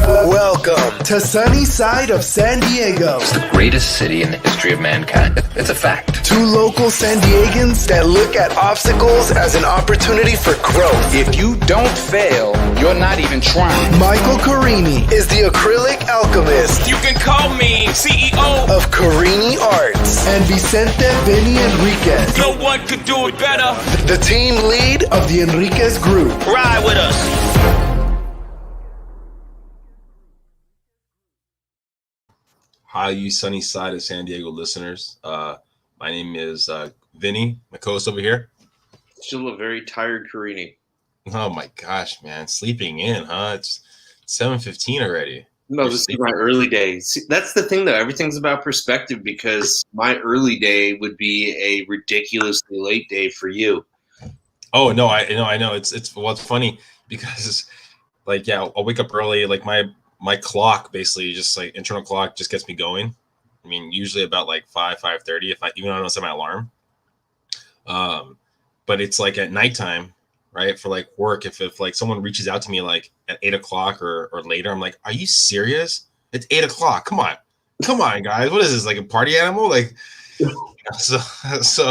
Welcome to sunny side of San Diego. It's the greatest city in the history of mankind. It's a fact. Two local San Diegans that look at obstacles as an opportunity for growth. If you don't fail, you're not even trying. Michael Carini is the Acrylic Alchemist. You can call me CEO of Carini Arts. And Vicente, Vinnie, Enriquez. No one could do it better. The team lead of the Enriquez group. Ride with us. Hi, you sunny side of San Diego listeners. My name is Vinnie, my co-host over here. Still a very tired Carini. Oh my gosh, man, sleeping in, huh? It's 7:15 already. No, this is my early day. See, that's the thing, though. Everything's about perspective because my early day would be a ridiculously late day for you. Oh no, I know. It's funny because, like, yeah, I'll wake up early. Like my clock, basically, just like internal clock, just gets me going. I mean, usually about like 5:30, if I don't set my alarm. But it's like at nighttime, right? For like work, if like someone reaches out to me like at 8 o'clock or later, I'm like, are you serious? It's 8 o'clock. Come on, guys. What is this, like a party animal? Like, so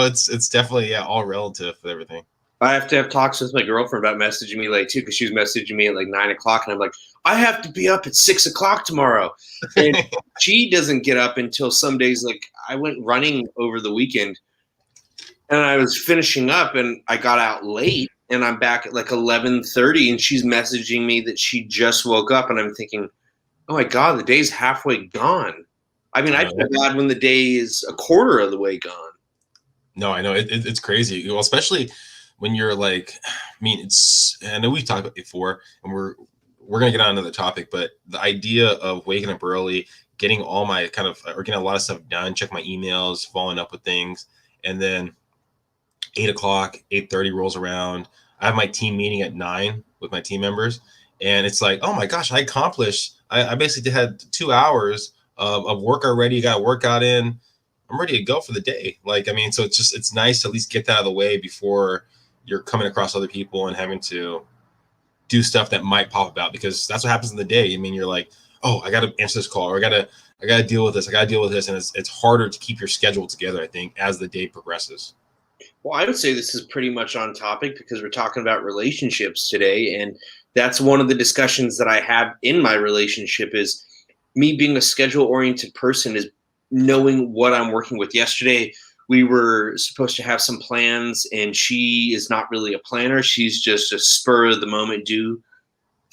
it's definitely all relative with everything. I have to have talks with my girlfriend about messaging me late too, because she was messaging me at like 9 o'clock, and I'm like, I have to be up at 6 o'clock tomorrow. And she doesn't get up until some days. Like, I went running over the weekend, and I was finishing up, and I got out late, and I'm back at like 11:30, and she's messaging me that she just woke up, and I'm thinking, oh my God, the day's halfway gone. I mean, I feel glad when the day is a quarter of the way gone. No, I know it's crazy. Well, especially when you're like, I mean, I know we've talked about it before, and we're gonna get on to the topic, but the idea of waking up early, getting all my getting a lot of stuff done, check my emails, following up with things, and then 8 o'clock, 8:30 rolls around. I have my team meeting at 9 with my team members, and it's like, oh my gosh, I accomplished. I basically had 2 hours of work already. Got a workout in. I'm ready to go for the day. Like, I mean, so it's nice to at least get that out of the way before you're coming across other people and having to do stuff that might pop about, because that's what happens in the day. I mean, you're like, oh, I got to answer this call, or I got to deal with this. And it's harder to keep your schedule together, I think, as the day progresses. Well, I would say this is pretty much on topic because we're talking about relationships today. And that's one of the discussions that I have in my relationship is me being a schedule-oriented person is knowing what I'm working with. Yesterday, we were supposed to have some plans, and she is not really a planner. She's just a spur of the moment do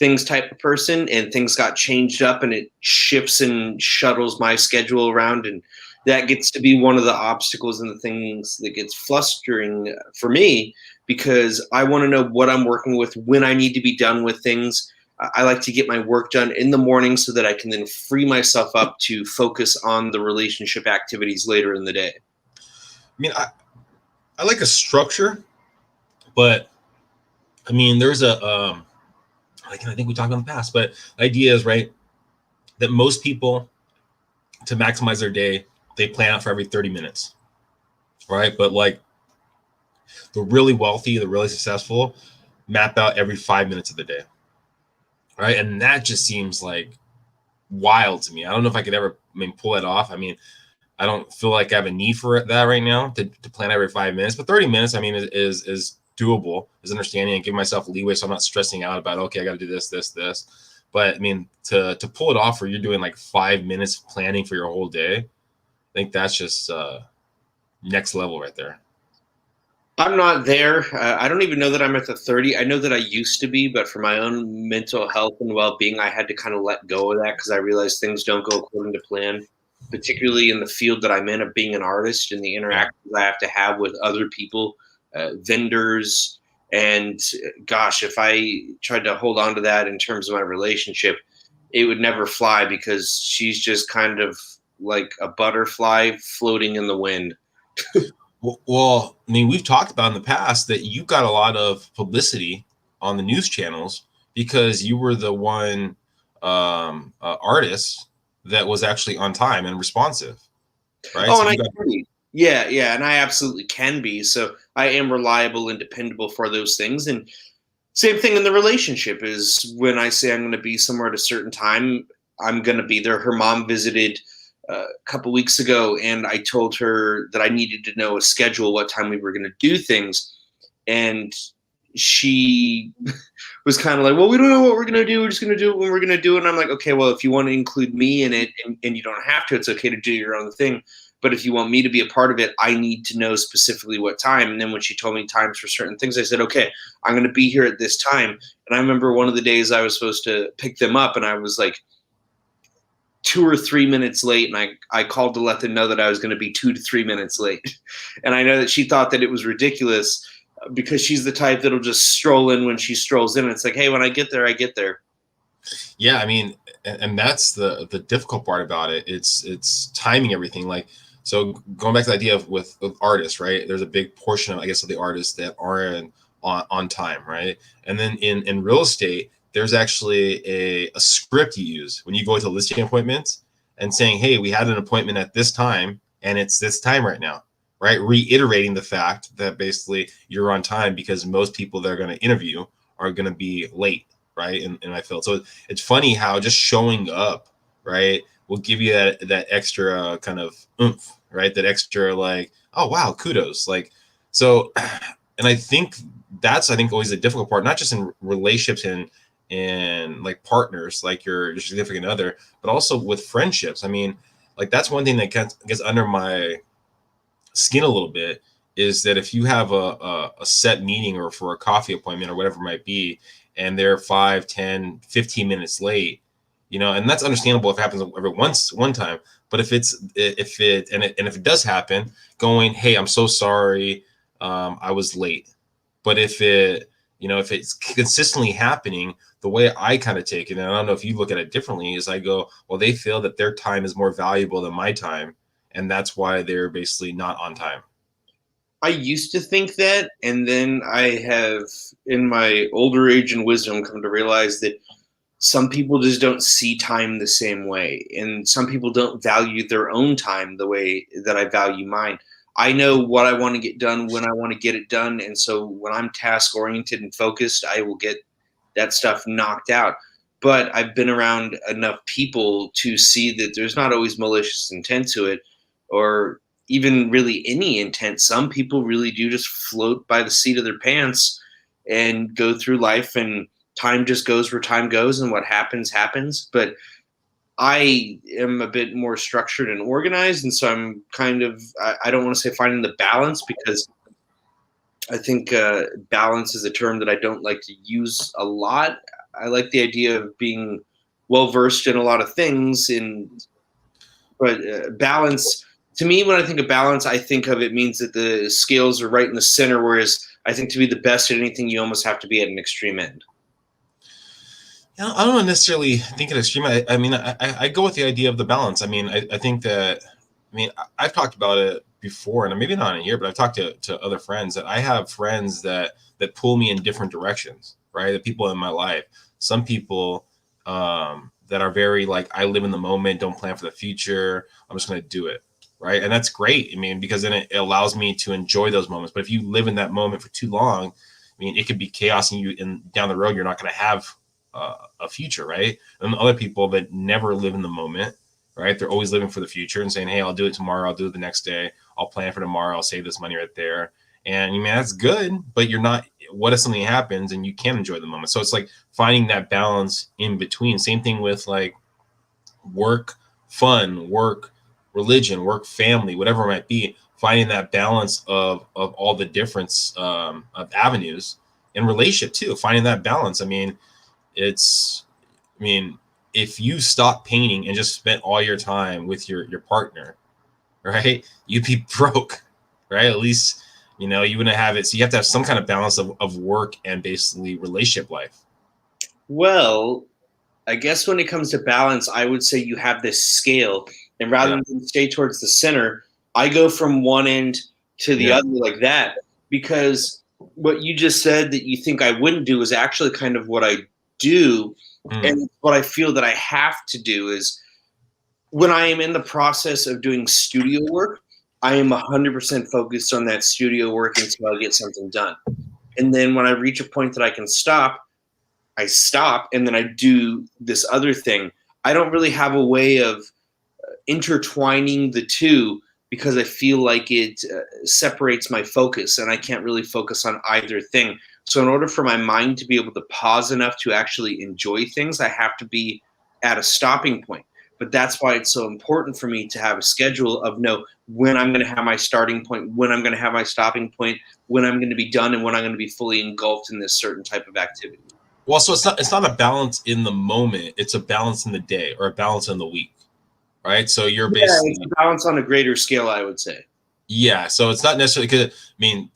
things type of person, and things got changed up, and it shifts and shuttles my schedule around. And that gets to be one of the obstacles and the things that gets frustrating for me, because I want to know what I'm working with, when I need to be done with things. I like to get my work done in the morning so that I can then free myself up to focus on the relationship activities later in the day. I mean, I like a structure, but I mean, there's I think we talked about in the past, but the idea is, right, that most people, to maximize their day, they plan out for every 30 minutes, right? But like the really wealthy, the really successful, map out every 5 minutes of the day, right? And that just seems like wild to me. I don't know if I could ever, pull it off. I mean, I don't feel like I have a need for that right now to plan every 5 minutes, but 30 minutes, I mean, is doable, is understanding, and give myself leeway so I'm not stressing out about, okay, I got to do this. But I mean, to pull it off where you're doing like 5 minutes planning for your whole day, I think that's just next level right there. I'm not there. I don't even know that I'm at the 30. I know that I used to be, but for my own mental health and well-being, I had to kind of let go of that because I realized things don't go according to plan, particularly in the field that I'm in of being an artist and the interactions I have to have with other people, vendors. And gosh, if I tried to hold on to that in terms of my relationship, it would never fly, because she's just kind of like a butterfly floating in the wind. Well, I mean, we've talked about in the past that you got a lot of publicity on the news channels because you were the one artist that was actually on time and responsive, right? Oh, so and I can be. Yeah, and I absolutely can be. So I am reliable and dependable for those things. And Same thing in the relationship is when I say I'm going to be somewhere at a certain time, I'm going to be there. Her mom visited a couple weeks ago, and I told her that I needed to know a schedule, what time we were going to do things. And she was kind of like, well, we don't know what we're going to do. We're just going to do it when we're going to do it. And I'm like, okay, well, if you want to include me in it and you don't have to, it's okay to do your own thing. But if you want me to be a part of it, I need to know specifically what time. And then when she told me times for certain things, I said, okay, I'm going to be here at this time. And I remember one of the days I was supposed to pick them up, and I was like 2 or 3 minutes late. And I called to let them know that I was going to be 2 to 3 minutes late. And I know that she thought that it was ridiculous because she's the type that'll just stroll in when she strolls in. It's like, hey, when I get there, I get there. Yeah, I mean, and that's the difficult part about it. It's timing everything. Like, so going back to the idea of with artists, right? There's a big portion of, I guess, of the artists that aren't on time, right? And then in real estate, there's actually a script you use when you go to listing appointments and saying, hey, we had an appointment at this time and it's this time right now, right? Reiterating the fact that basically you're on time because most people that are going to interview are going to be late, right? In my field. So it's funny how just showing up, right, will give you that extra kind of oomph, right? That extra like, oh, wow, kudos. Like, so, and I think that's, always the difficult part, not just in relationships and like partners, like your significant other, but also with friendships. I mean, like that's one thing that gets under my skin a little bit is that if you have a set meeting or for a coffee appointment or whatever it might be, and they're 5, 10, 15 minutes late, and that's understandable if it happens every one time. But if it does happen, going, hey, I'm so sorry, I was late. But if it's consistently happening, the way I kind of take it, and I don't know if you look at it differently, is I go, well, they feel that their time is more valuable than my time, and that's why they're basically not on time. I used to think that, and then I have, in my older age and wisdom, come to realize that some people just don't see time the same way, and some people don't value their own time the way that I value mine. I know what I want to get done when I want to get it done, and so when I'm task-oriented and focused, I will get that stuff knocked out. But I've been around enough people to see that there's not always malicious intent to it, or even really any intent. Some people really do just float by the seat of their pants and go through life, and time just goes where time goes, and what happens, happens. But I am a bit more structured and organized, and so I'm kind of, I don't want to say finding the balance, because I think balance is a term that I don't like to use a lot. I like the idea of being well-versed in a lot of things, but balance, to me, when I think of balance, I think of it means that the scales are right in the center, whereas I think to be the best at anything, you almost have to be at an extreme end. I don't necessarily think an extreme. I go with the idea of the balance. I think that, I've talked about it before, and maybe not in here, but I've talked to other friends that I have friends that pull me in different directions, right? The people in my life, some people that are very like, I live in the moment, don't plan for the future. I'm just going to do it. Right. And that's great. Because then it allows me to enjoy those moments. But if you live in that moment for too long, it could be chaos, and down the road, you're not going to have a future. Right. And other people that never live in the moment, right, they're always living for the future and saying, hey, I'll do it tomorrow. I'll do it the next day. I'll plan for tomorrow. I'll save this money right there. And that's good. But you're not, what if something happens and you can't enjoy the moment? So it's like finding that balance in between. Same thing with like work, fun, work, religion, work, family, whatever it might be, finding that balance of all the difference of avenues in relationship too, finding that balance. If you stop painting and just spent all your time with your partner, right, you'd be broke, right? At least, you wouldn't have it. So you have to have some kind of balance of work and basically relationship life. Well, I guess when it comes to balance, I would say you have this scale, and rather than stay towards the center, I go from one end to the other like that, because what you just said that you think I wouldn't do is actually kind of what I do. And what I feel that I have to do is, when I am in the process of doing studio work, I am 100% focused on that studio work until I get something done. And then when I reach a point that I can stop, I stop, and then I do this other thing. I don't really have a way of intertwining the two because I feel like it separates my focus, and I can't really focus on either thing. So in order for my mind to be able to pause enough to actually enjoy things, I have to be at a stopping point. But that's why it's so important for me to have a schedule of when I'm going to have my starting point, when I'm going to have my stopping point, when I'm going to be done, and when I'm going to be fully engulfed in this certain type of activity. Well, so it's not a balance in the moment. It's a balance in the day or a balance in the week, right? So you're basically it's a balance on a greater scale, I would say. Yeah, so it's not necessarily because I mean,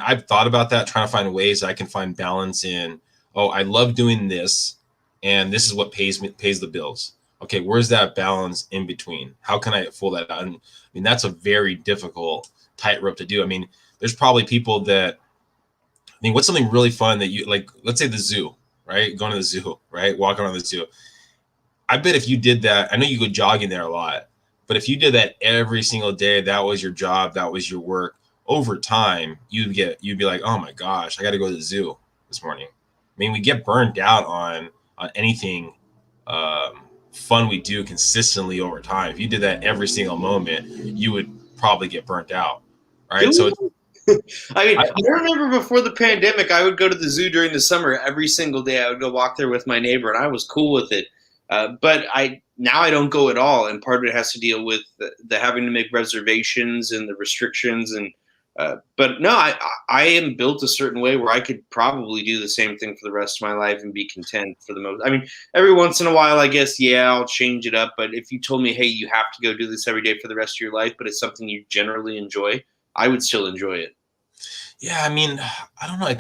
I've thought about that, trying to find ways I can find balance in. Oh, I love doing this, and this is what pays the bills. Okay, where's that balance in between? How can I pull that out? And, I mean, that's a very difficult tightrope to do. I mean, there's probably people that. I mean, what's something really fun that you like? Let's say the zoo, right? Going to the zoo, right? Walking around the zoo. I bet if you did that, I know you go jogging there a lot. But if you did that every single day, that was your job, that was your work, over time, you'd be like, oh my gosh, I got to go to the zoo this morning. I mean, we get burned out on anything fun we do consistently over time. If you did that every single moment, you would probably get burnt out, right? So I remember before the pandemic, I would go to the zoo during the summer every single day. I would go walk there with my neighbor, and I was cool with it. But now I don't go at all, and part of it has to deal with the having to make reservations and the restrictions. And but no, I am built a certain way where I could probably do the same thing for the rest of my life and be content for the most. I mean, every once in a while, I guess, yeah, I'll change it up. But if you told me, hey, you have to go do this every day for the rest of your life, but it's something you generally enjoy, I would still enjoy it. Yeah, I mean, I don't know. I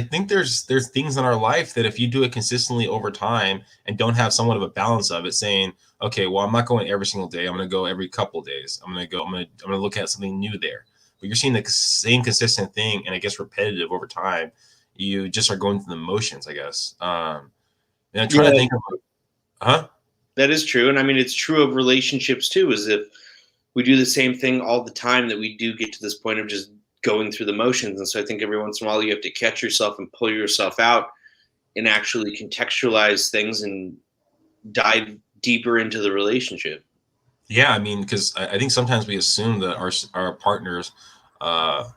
think there's things in our life that if you do it consistently over time and don't have somewhat of a balance of it, saying, okay, well, I'm not going every single day. I'm going to go every couple of days. I'm going to look at something new there. But you're seeing the same consistent thing, and it gets repetitive over time. You just are going through the motions, I guess. And I'm trying to think of, That is true, and I mean, it's true of relationships too. Is if we do the same thing all the time, that we do get to this point of just going through the motions. And so I think every once in a while you have to catch yourself and pull yourself out and actually contextualize things and dive deeper into the relationship. Yeah, I mean, because I think sometimes we assume that our partners are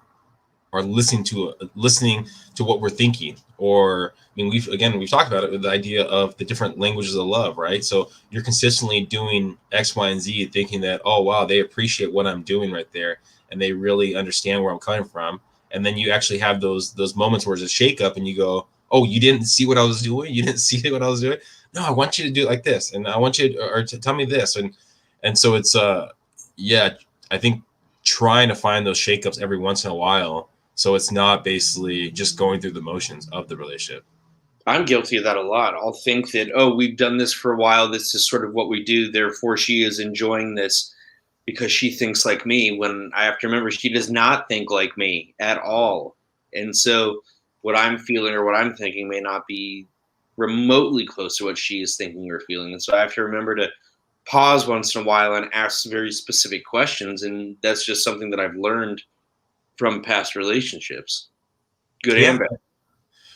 listening to what we're thinking. Or I mean, we've talked about it with the idea of the different languages of love, right? So you're consistently doing X, Y, and Z, thinking that, oh wow, they appreciate what I'm doing right there, and they really understand where I'm coming from. And then you actually have those moments where it's a shake up, and you go, oh, you didn't see what I was doing? You didn't see what I was doing? No, I want you to do it like this, and I want you to tell me this, and so it's yeah, I think trying to find those shakeups every once in a while, so it's not basically just going through the motions of the relationship. I'm guilty of that a lot. I'll think that, oh, we've done this for a while. This is sort of what we do. Therefore, she is enjoying this because she thinks like me, when I have to remember she does not think like me at all. And so what I'm feeling or what I'm thinking may not be remotely close to what she is thinking or feeling. And so I have to remember to pause once in a while and ask very specific questions. And that's just something that I've learned from past relationships, good and bad.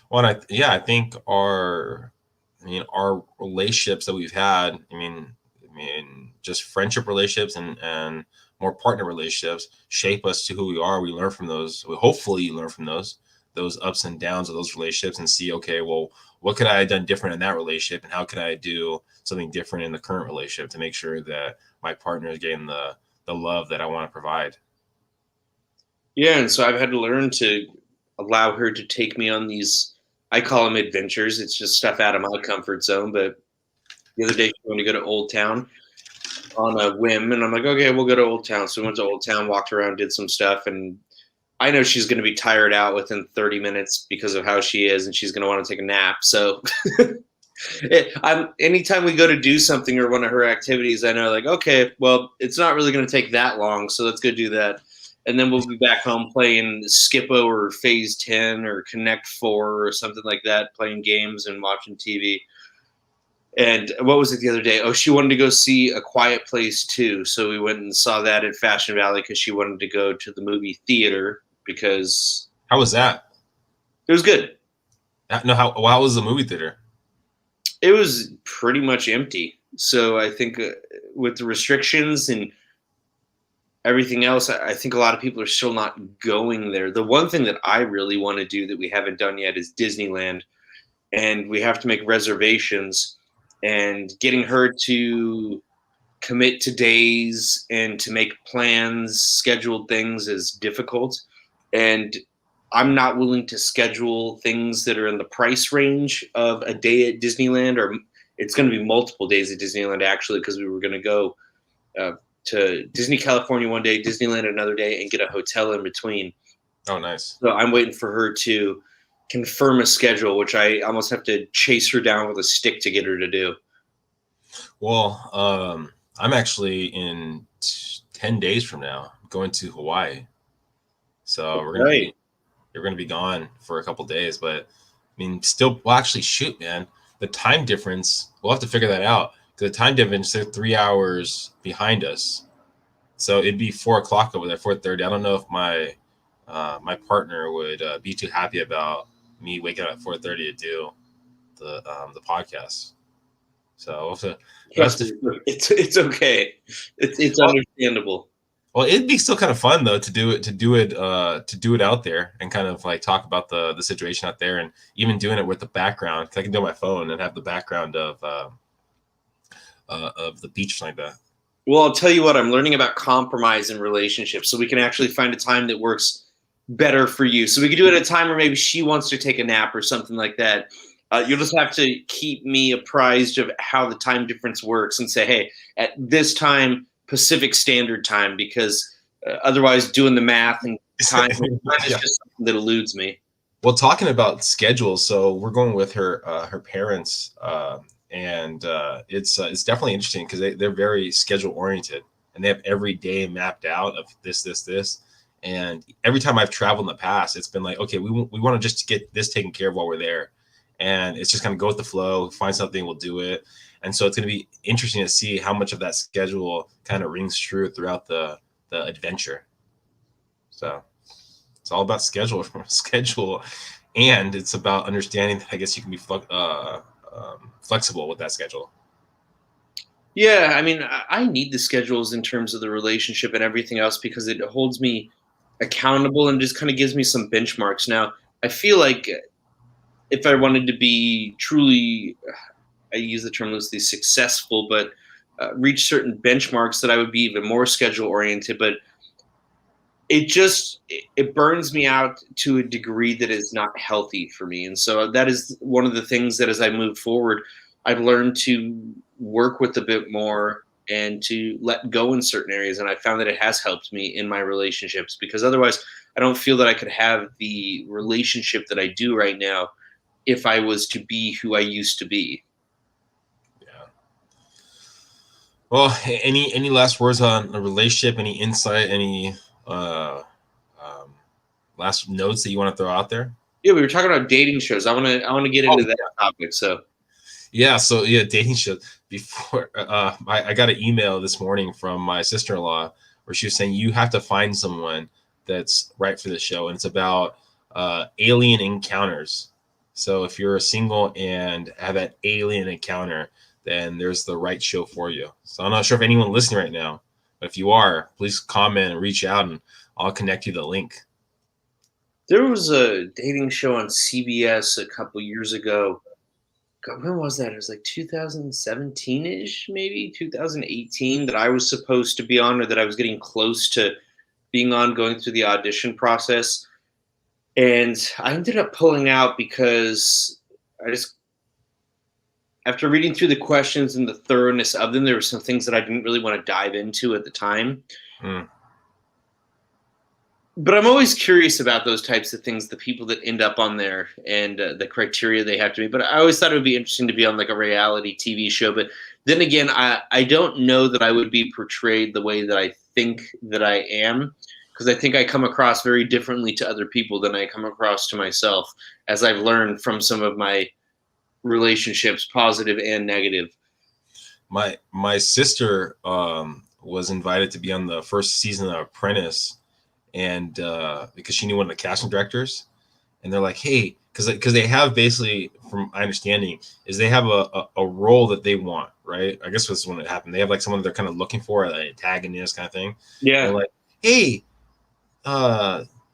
Well, I think our relationships that we've had, I mean, just friendship relationships and more partner relationships shape us to who we are. We learn from those. Hopefully you learn from those ups and downs of those relationships and see, okay, well, what could I have done different in that relationship, and how could I do something different in the current relationship to make sure that my partner is getting the love that I want to provide. Yeah, and so I've had to learn to allow her to take me on these, I call them adventures. It's just stuff out of my comfort zone. But the other day she wanted to go to Old Town on a whim, and I'm like, okay, we'll go to Old Town. So we went to Old Town, walked around, did some stuff, and I know she's going to be tired out within 30 minutes because of how she is, and she's going to want to take a nap. So anytime we go to do something or one of her activities, I know, like, okay, well, it's not really going to take that long, so let's go do that. And then we'll be back home playing Skippo or Phase 10 or Connect 4 or something like that, playing games and watching TV. And what was it the other day? Oh, she wanted to go see A Quiet Place 2. So we went and saw that at Fashion Valley because she wanted to go to the movie theater because... How was that? It was good. No, how was the movie theater? It was pretty much empty. So I think with the restrictions and everything else, I think a lot of people are still not going there. The one thing that I really want to do that we haven't done yet is Disneyland, and we have to make reservations. And getting her to commit to days and to make plans, scheduled things is difficult. And I'm not willing to schedule things that are in the price range of a day at Disneyland, or it's going to be multiple days at Disneyland actually, because we were going to go to Disney California one day, Disneyland another day, and get a hotel in between. Oh, nice. So I'm waiting for her to confirm a schedule, which I almost have to chase her down with a stick to get her to do. Well, I'm actually in 10 days from now going to Hawaii. So we're gonna be gone for a couple days, but I mean, still, well, actually, shoot, man, the time difference, we'll have to figure that out. The time difference, they're 3 hours behind us, so it'd be 4:00 over there, 4:30. I don't know if my partner would be too happy about me waking up at 4:30 to do the podcast. So it's okay. It's understandable. Well, it'd be still kind of fun though to do it out there and kind of like talk about the situation out there, and even doing it with the background. 'Cause I can do it on my phone and have the background of the beach like that. Well, I'll tell you what, I'm learning about compromise in relationships, so we can actually find a time that works better for you. So we could do it at a time where maybe she wants to take a nap or something like that. You'll just have to keep me apprised of how the time difference works and say, hey, at this time, Pacific Standard Time, because otherwise doing the math and time is just something that eludes me. Well, talking about schedules, so we're going with her parents, and it's definitely interesting because they're very schedule oriented, and they have every day mapped out of this. And every time I've traveled in the past, it's been like, okay, we want to just get this taken care of while we're there. And it's just going to go with the flow, find something, we'll do it. And so it's going to be interesting to see how much of that schedule kind of rings true throughout the adventure. So it's all about schedule, and it's about understanding that I guess you can be flexible with that schedule. Yeah, I mean, I need the schedules in terms of the relationship and everything else because it holds me accountable and just kind of gives me some benchmarks. Now, I feel like if I wanted to be truly, I use the term loosely, successful, but reach certain benchmarks, that I would be even more schedule oriented. But it burns me out to a degree that is not healthy for me. And so that is one of the things that as I move forward, I've learned to work with a bit more and to let go in certain areas. And I found that it has helped me in my relationships, because otherwise I don't feel that I could have the relationship that I do right now if I was to be who I used to be. Yeah. Well, any last words on the relationship? Any insight? Any last notes that you want to throw out there? Yeah, we were talking about dating shows. I want to get into that topic. So dating shows. Before I got an email this morning from my sister-in-law where she was saying you have to find someone that's right for the show, and it's about alien encounters. So if you're a single and have that alien encounter, then there's the right show for you. So I'm not sure if anyone listening right now, but if you are, please comment and reach out, and I'll connect you the link. There was a dating show on CBS a couple years ago. God, when was that? It was like 2017-ish, maybe 2018, that I was supposed to be on, or that I was getting close to being on, going through the audition process. And I ended up pulling out because after reading through the questions and the thoroughness of them, there were some things that I didn't really want to dive into at the time. But I'm always curious about those types of things, the people that end up on there and the criteria they have to meet. But I always thought it would be interesting to be on like a reality TV show. But then again, I don't know that I would be portrayed the way that I think that I am, because I think I come across very differently to other people than I come across to myself, as I've learned from some of my relationships, positive and negative. My sister was invited to be on the first season of Apprentice, and because she knew one of the casting directors, and they're like, hey, because they have basically, from my understanding, is they have a role that they want, right? I guess this is when it happened. They have like someone that they're kind of looking for, an antagonist kind of thing. Yeah. And they're like, hey,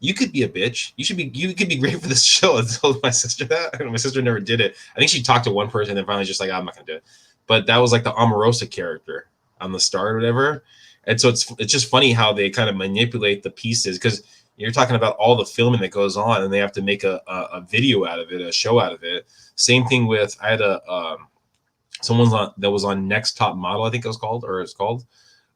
you could be a bitch. You could be great for this show. I told my sister that. My sister never did it. I think she talked to one person and then finally just like, I'm not gonna do it. But that was like the Omarosa character on the start or whatever. And so it's just funny how they kind of manipulate the pieces, because you're talking about all the filming that goes on and they have to make a video out of it, a show out of it. Same thing with, I had someone that was on Next Top Model, I think it's called.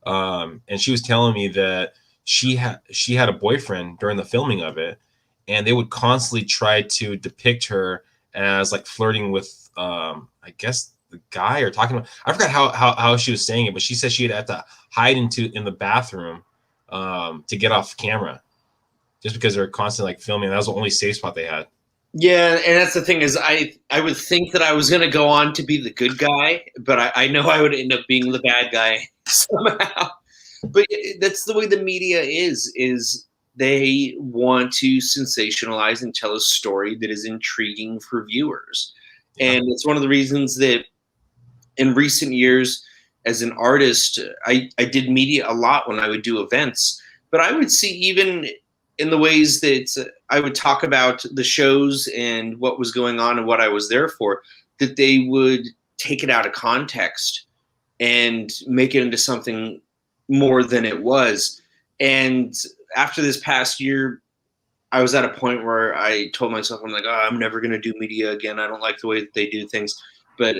And she was telling me that she had a boyfriend during the filming of it, and they would constantly try to depict her as like flirting with I guess the guy, or talking about, I forgot how she was saying it, but she said she'd have to hide in the bathroom to get off camera, just because they're constantly like filming. That was the only safe spot they had. Yeah, and that's the thing is, I would think that I was going to go on to be the good guy, but I know I would end up being the bad guy somehow. But that's the way the media is they want to sensationalize and tell a story that is intriguing for viewers. Yeah. And it's one of the reasons that in recent years, as an artist, I did media a lot when I would do events, but I would see, even in the ways that I would talk about the shows and what was going on and what I was there for, that they would take it out of context and make it into something more than it was. And after this past year, I was at a point where I told myself, I'm like, oh, I'm never going to do media again. I don't like the way that they do things. But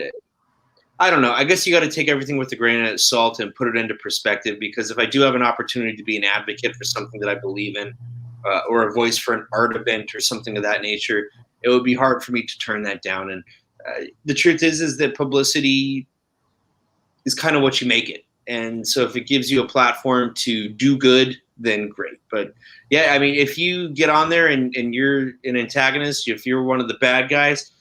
I don't know. I guess you got to take everything with a grain of salt and put it into perspective, because if I do have an opportunity to be an advocate for something that I believe in, or a voice for an art event or something of that nature, it would be hard for me to turn that down. And the truth is that publicity is kind of what you make it. And so if it gives you a platform to do good, then great. But yeah, I mean, if you get on there and you're an antagonist, if you're one of the bad guys,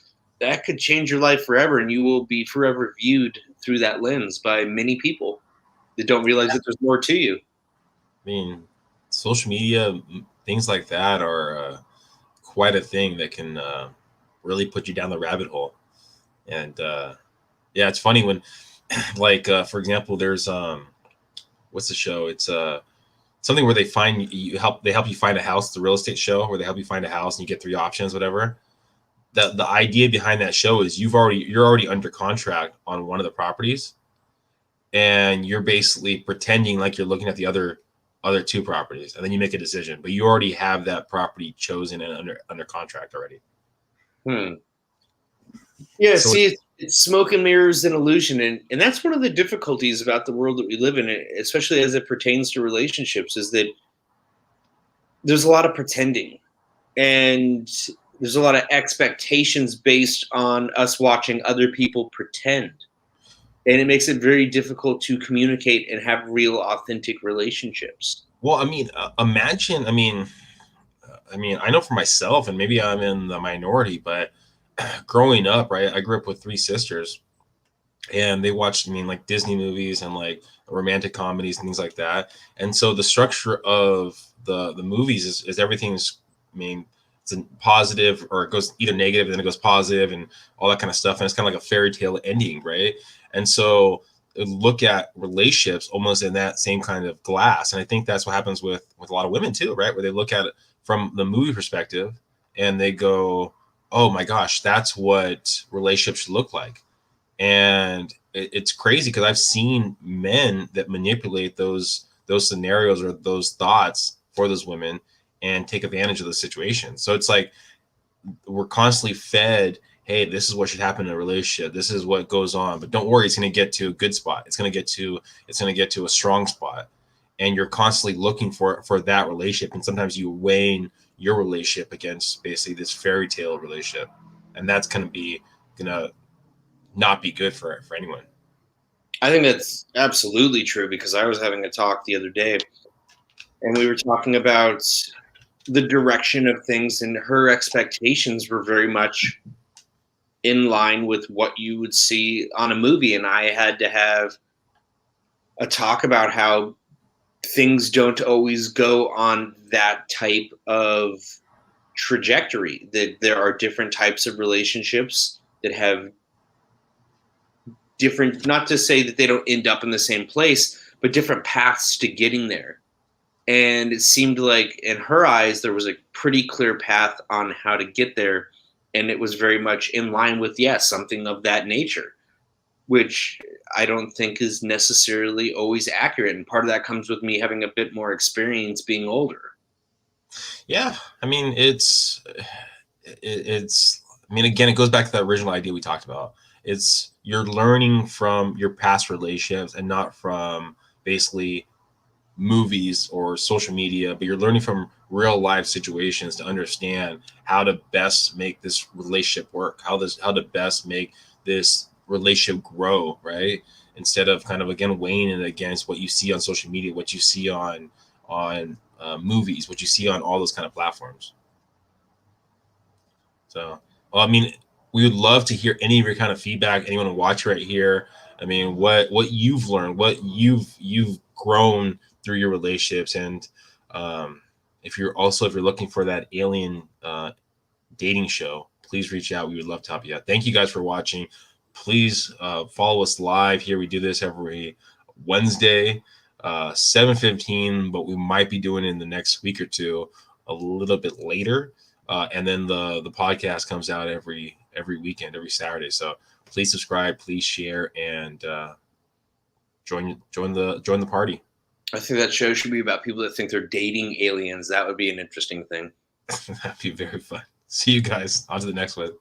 that could change your life forever, and you will be forever viewed through that lens by many people that don't realize that there's more to you. I mean, social media, things like that are quite a thing that can really put you down the rabbit hole. And yeah, it's funny when, like, for example, there's what's the show? It's something where they help you find a house. The real estate show where they help you find a house and you get 3 options, whatever. The idea behind that show is you're already under contract on one of the properties, and you're basically pretending like you're looking at the other 2 properties, and then you make a decision, but you already have that property chosen and under contract already. Yeah, So see, it's smoke and mirrors and illusion, and that's one of the difficulties about the world that we live in, especially as it pertains to relationships, is that there's a lot of pretending, and there's a lot of expectations based on us watching other people pretend. And it makes it very difficult to communicate and have real, authentic relationships. Well, I mean, imagine. I mean, I know for myself, and maybe I'm in the minority, but growing up, right, I grew up with 3 sisters, and they watched, like Disney movies and like romantic comedies and things like that. And so the structure of the movies is everything's, it's a positive, or it goes either negative and then it goes positive and all that kind of stuff. And it's kind of like a fairy tale ending, right? And so look at relationships almost in that same kind of glass. And I think that's what happens with a lot of women too, right? Where they look at it from the movie perspective and they go, oh my gosh, that's what relationships should look like. And it's crazy because I've seen men that manipulate those scenarios or those thoughts for those women and take advantage of the situation. So it's like we're constantly fed, hey, this is what should happen in a relationship. This is what goes on. But don't worry, it's going to get to a good spot. It's going to get to a strong spot. And you're constantly looking for that relationship. And sometimes you weighing your relationship against basically this fairy tale relationship. And that's going to not be good for anyone. I think that's absolutely true, because I was having a talk the other day and we were talking about the direction of things, and her expectations were very much in line with what you would see on a movie. And I had to have a talk about how things don't always go on that type of trajectory, that there are different types of relationships that have different, not to say that they don't end up in the same place, but different paths to getting there. And it seemed like in her eyes, there was a pretty clear path on how to get there. And it was very much in line with, yes, something of that nature, which I don't think is necessarily always accurate. And part of that comes with me having a bit more experience being older. Yeah. I mean, I mean, again, it goes back to that original idea we talked about. It's you're learning from your past relationships and not from basically movies or social media, but you're learning from real life situations to understand how to best make this relationship work, how to best make this relationship grow, right? Instead of kind of again weighing it against what you see on social media, what you see on movies, what you see on all those kind of platforms. So, well, I mean, we would love to hear any of your kind of feedback. Anyone watch right here? I mean, what you've learned, what you've grown through your relationships, and if you're looking for that alien dating show, please reach out. We would love to help you out. Thank you guys for watching. Please follow us live here. We do this every Wednesday, 7:15, but we might be doing it in the next week or two a little bit later. And then the podcast comes out every weekend, every Saturday. So please subscribe, please share, and join the party. I think that show should be about people that think they're dating aliens. That would be an interesting thing. That'd be very fun. See you guys. On to the next one.